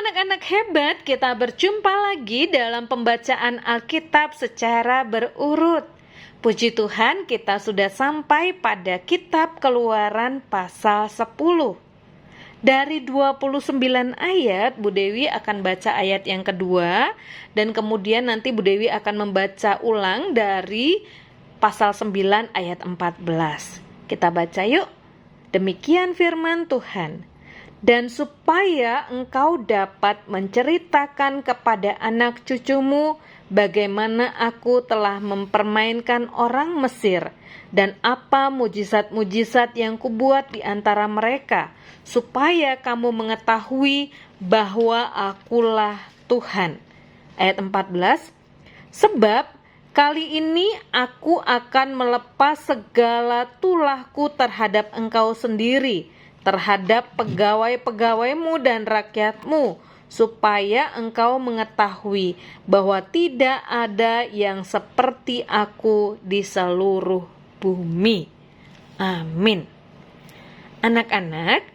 anak-anak hebat, kita berjumpa lagi dalam pembacaan Alkitab secara berurut. Puji Tuhan, kita sudah sampai pada kitab Keluaran pasal 10. Dari 29 ayat, Bu Dewi akan baca ayat yang kedua, dan kemudian nanti Bu Dewi akan membaca ulang dari pasal 9 ayat 14. Kita baca yuk. Demikian firman Tuhan. Dan supaya engkau dapat menceritakan kepada anak cucumu bagaimana aku telah mempermainkan orang Mesir dan apa mujizat-mujizat yang kubuat di antara mereka, supaya kamu mengetahui bahwa akulah Tuhan. Ayat 14. Sebab kali ini aku akan melepas segala tulahku terhadap engkau sendiri, terhadap pegawai-pegawaimu dan rakyatmu, supaya engkau mengetahui bahwa tidak ada yang seperti aku di seluruh bumi. Amin. Anak-anak,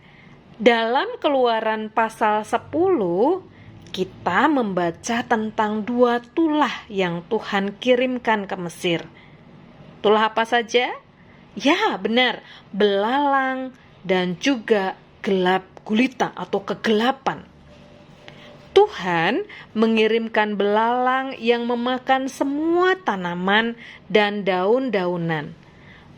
dalam Keluaran pasal 10, kita membaca tentang 2 tulah yang Tuhan kirimkan ke Mesir. Tulah apa saja? Ya, benar, belalang dan juga gelap gulita atau kegelapan. Tuhan mengirimkan belalang yang memakan semua tanaman dan daun-daunan.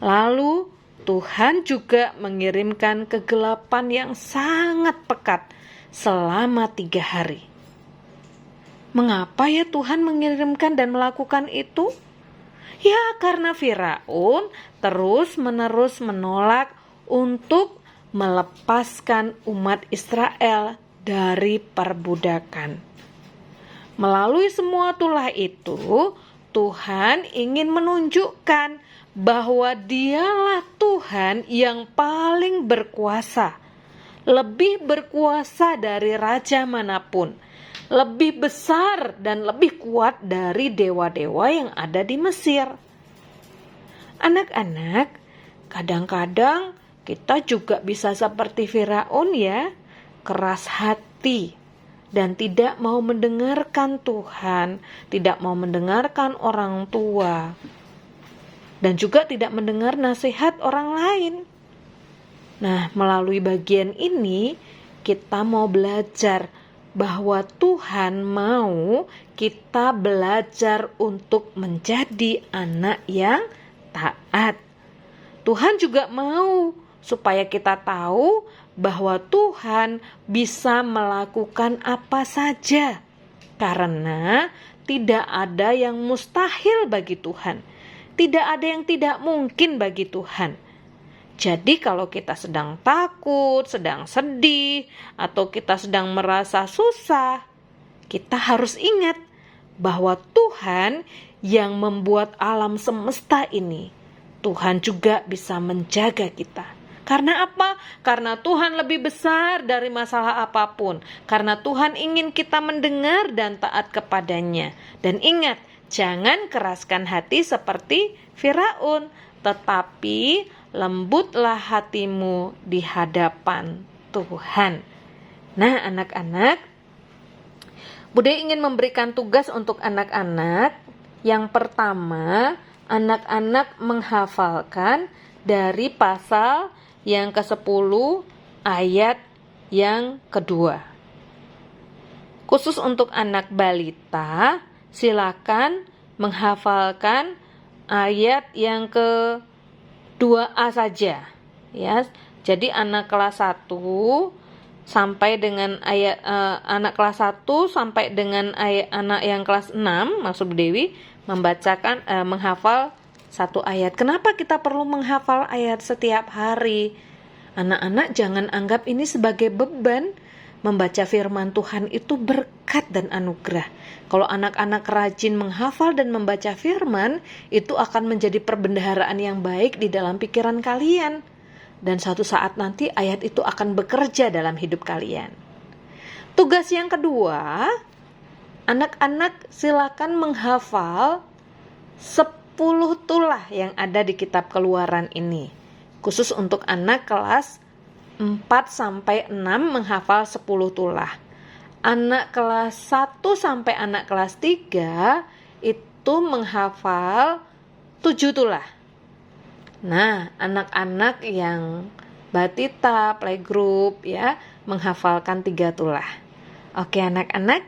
Lalu Tuhan juga mengirimkan kegelapan yang sangat pekat selama 3 hari. Mengapa ya Tuhan mengirimkan dan melakukan itu? Ya, karena Firaun terus-menerus menolak untuk melepaskan umat Israel dari perbudakan. Melalui semua tulah itu, Tuhan ingin menunjukkan bahwa Dialah Tuhan yang paling berkuasa, lebih berkuasa dari raja manapun, lebih besar dan lebih kuat dari dewa-dewa yang ada di Mesir. Anak-anak, kadang-kadang kita juga bisa seperti Firaun ya, keras hati dan tidak mau mendengarkan Tuhan, tidak mau mendengarkan orang tua, dan juga tidak mendengar nasihat orang lain. Nah, melalui bagian ini kita mau belajar bahwa Tuhan mau kita belajar untuk menjadi anak yang taat. Tuhan juga mau supaya kita tahu bahwa Tuhan bisa melakukan apa saja, karena tidak ada yang mustahil bagi Tuhan, tidak ada yang tidak mungkin bagi Tuhan. Jadi kalau kita sedang takut, sedang sedih, atau kita sedang merasa susah, kita harus ingat bahwa Tuhan yang membuat alam semesta ini, Tuhan juga bisa menjaga kita. Karena apa? Karena Tuhan lebih besar dari masalah apapun. Karena Tuhan ingin kita mendengar dan taat kepadanya. Dan ingat, jangan keraskan hati seperti Firaun, tetapi lembutlah hatimu di hadapan Tuhan. Nah, anak-anak, Bude ingin memberikan tugas untuk anak-anak. Yang pertama, anak-anak menghafalkan dari pasal yang ke-10 ayat yang kedua. Khusus untuk anak balita, silakan menghafalkan ayat yang ke-2A saja. Ya, jadi anak kelas 1 sampai dengan anak kelas 1 sampai dengan anak yang kelas 6, maksud Bu Dewi, menghafal 1 ayat. Kenapa kita perlu menghafal ayat setiap hari? Anak-anak jangan anggap ini sebagai beban. Membaca firman Tuhan itu berkat dan anugerah. Kalau anak-anak rajin menghafal dan membaca firman, itu akan menjadi perbendaharaan yang baik di dalam pikiran kalian. Dan suatu saat nanti ayat itu akan bekerja dalam hidup kalian. Tugas yang kedua, anak-anak silakan menghafal 10 tulah yang ada di kitab Keluaran ini. Khusus untuk anak kelas 4-6 menghafal 10 tulah. Anak kelas 1 sampai anak kelas 3 itu menghafal 7 tulah. Nah, anak-anak yang batita, playgroup ya, menghafalkan 3 tulah. Oke anak-anak,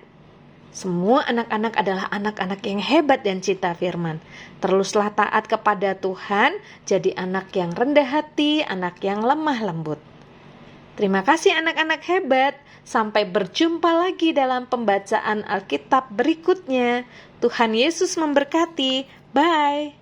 semua anak-anak adalah anak-anak yang hebat dan cinta firman. Teruslah taat kepada Tuhan, jadi anak yang rendah hati, anak yang lemah lembut. Terima kasih anak-anak hebat. Sampai berjumpa lagi dalam pembacaan Alkitab berikutnya. Tuhan Yesus memberkati. Bye.